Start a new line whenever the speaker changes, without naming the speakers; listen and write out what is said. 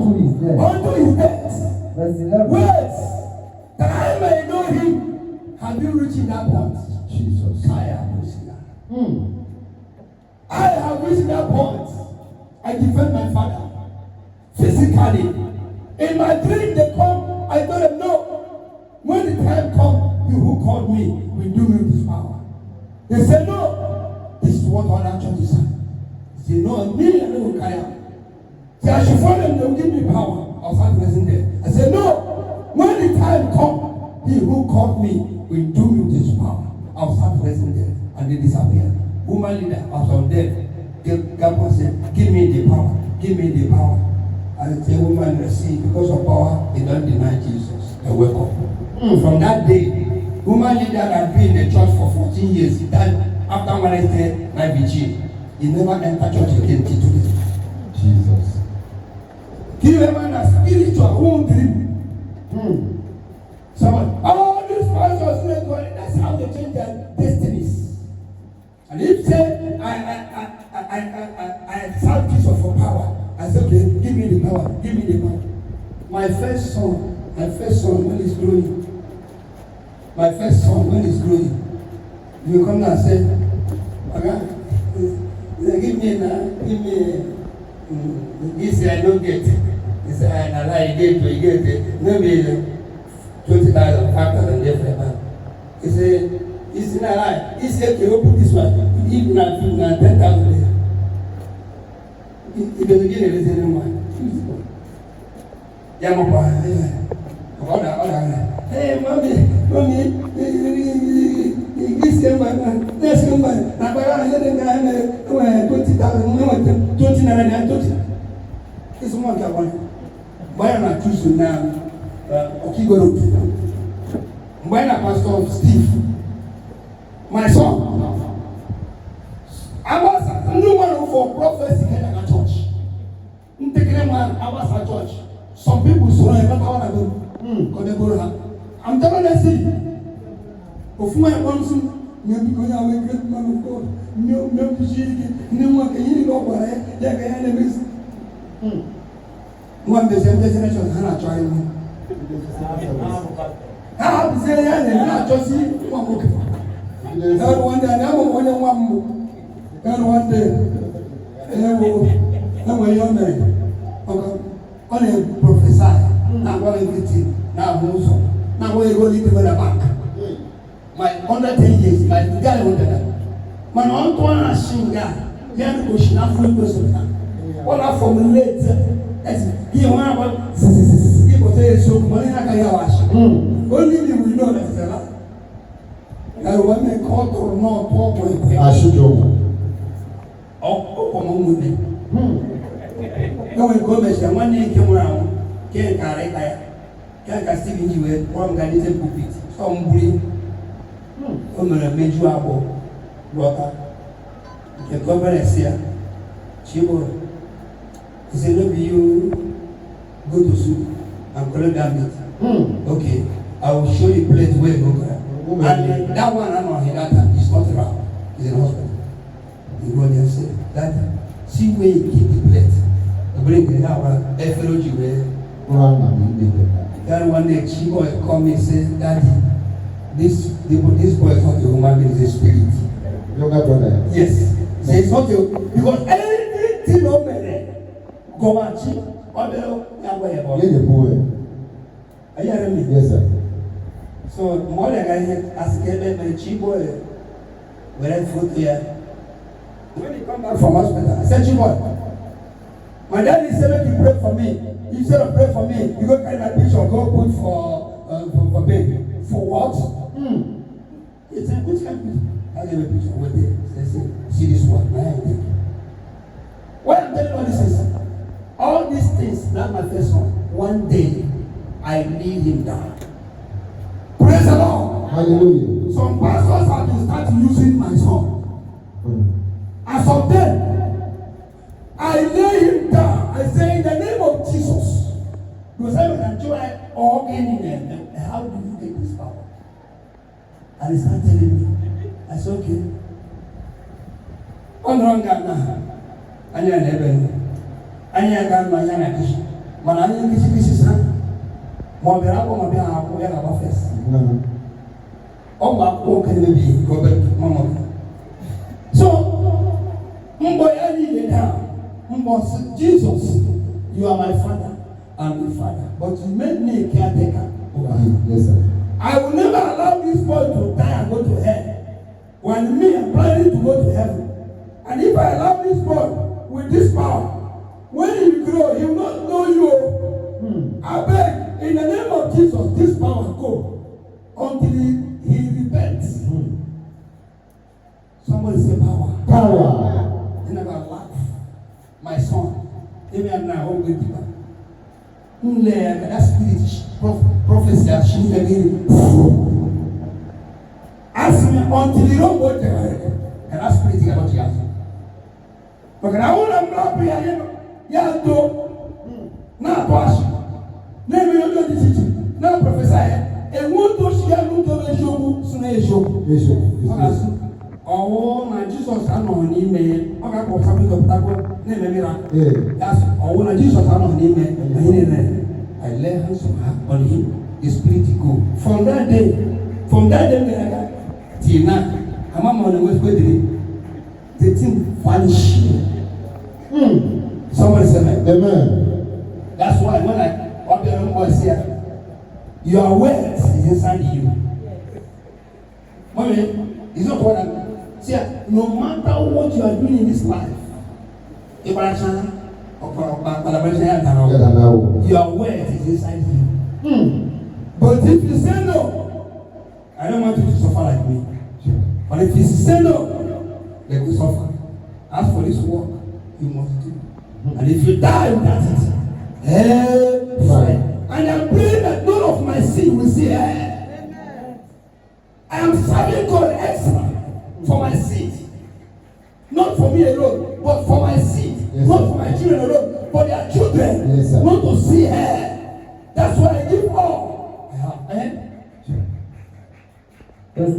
Unto his death.
Verse 11.
Wait, that I may know him. Have you reached that point?
Jesus.
I have reached that. I have reached that point. I defend my father physically. In my dream, they come. I told them, no. When the time comes, you who called me will do me this power. They said, no. This is what other churches say. They say, no, a million will carry out. Say, I should follow them, they will give me power. I was not present there. I said, no. When the time comes, he who called me will do me this power. I was not present there. And they disappeared. Woman leader, I was on there. God said, give me the power. Give me the power. And the woman received, because of power, they don't deny Jesus. They wake up. From that day, woman leader had been in the church for 14 years. He died after Wednesday night vigil. He never entered church again till today.
Jesus.
Give a man a spiritual whole dream. Someone, all these pastors, that's how they change their destinies. And if say, I serve Jesus for power, I said, okay, give me the power, give me the power. My first son, when he's growing, you come and say, okay, give me this I don't get. He said, I lie, you get it. Maybe 20,000, 5,000 different. He said, it's not lie. He said, okay, open this one. Even at 10,000 there. He doesn't get anything anymore. Hey, mommy, this came by let's come by. Now, I let them go 20,000, 20,000. This one got one. Why am I choosing now? Okay, go to when I Pastor Steve, my son, I was no one for prophecy in a church. I was at church. Some people saw I don't want to do. I'm telling you, of my own, maybe going away, great man of God. No, no one can you know what I enemies. One destination, Hannah trying. How is it? I just see one book. That one day, I never wanted one book. That one day, I was young man. Only prophesy. Now, what everything. Now, who's now where you go live in the bank? My under 10 years, my guy went there. My uncle and a singer, young push, not full person. What I formulate as he want he was saying so money I can wash. Only me will know that fella. I want me call or not talk. I should go. Oh, among women. No one goes and one day came around, can't carry that. Can't see you one guy is a pulpit. Some bring a major apple, water. You can cover a seer. Chibo. He said, look, you go to soup and collect that meat. Okay, I will show you place where you go. And that one, I know, he's not around. He's in hospital. You go there and say, that, see where you keep the plate. You bring it out, FLOG where. That one day, she boy come and say, Daddy, this boy is not a human being, he's a spirit.
Younger brother.
Yes. So it's not a, because anything no matter, go back, are you hearing me?
Yes, sir.
So, more than I said, ask my cheap boy, where I food here. When he come back from hospital, I said, cheap boy, my daddy said, you pray for me. You said, pray for me. You go carry my picture, go put for baby. For what? He said, which kind of picture? I gave a picture. Wait there. See this one. Why I'm telling you all this is, all these things, that's my first one. One day, I need him down. Praise the Lord.
Hallelujah.
Some pastors have been starting using my son. As of then, I lay him down. I say, in the name of Jesus, because I will enjoy all in them. How do you get this power? And he started telling me. I said, okay. One wrong guy now. I never. I never got my hand. Mana any kisi sa. Mo be ra ko mo be ha ko ya ga first. O ma ko kan be go be mama. So, mbo ya ni now. Mbo Jesus, you are my father and the father, but you made me a caretaker over him.
Yes, sir.
I will never allow this boy to die and go to hell. When me am planning to go to heaven. And if I allow this boy with this power, when he grow, he will not know you. I beg, in the name of Jesus, this power go until he repents. Somebody say power.
Power.
In our life, my son, even now, all the people. That spirit, prophecy, ask me until you don't go there, and that spirit cannot hear. But I want to block me again. Yeah, do now, boss. Never you do this. Now, prophesy. And what does she have to do? Snake. Oh, my Jesus, I know an email. I got what happened to Taco. Never. That's all. When Jesus, I know an email. I lay hands on him. The spirit go. From that day, till now, I'm on the West Coast. The thing vanish. Somebody say
Amen.
That's why when I want the young boy say, your words is inside you. Mommy, it's not what I see. No matter what you are doing in this life, your word is inside you. But if you say no, I don't want you to suffer like me. But if you say no, they will suffer. As for this work, you must do. And if you die without it, fine. And I'm praying that none of my sin will see hell. I am serving God extra for my seed. Not for me alone, but for my seed. Yes, not for my children alone, for their children.
Yes,
not to see hell. That's why I give all I have.
Yes,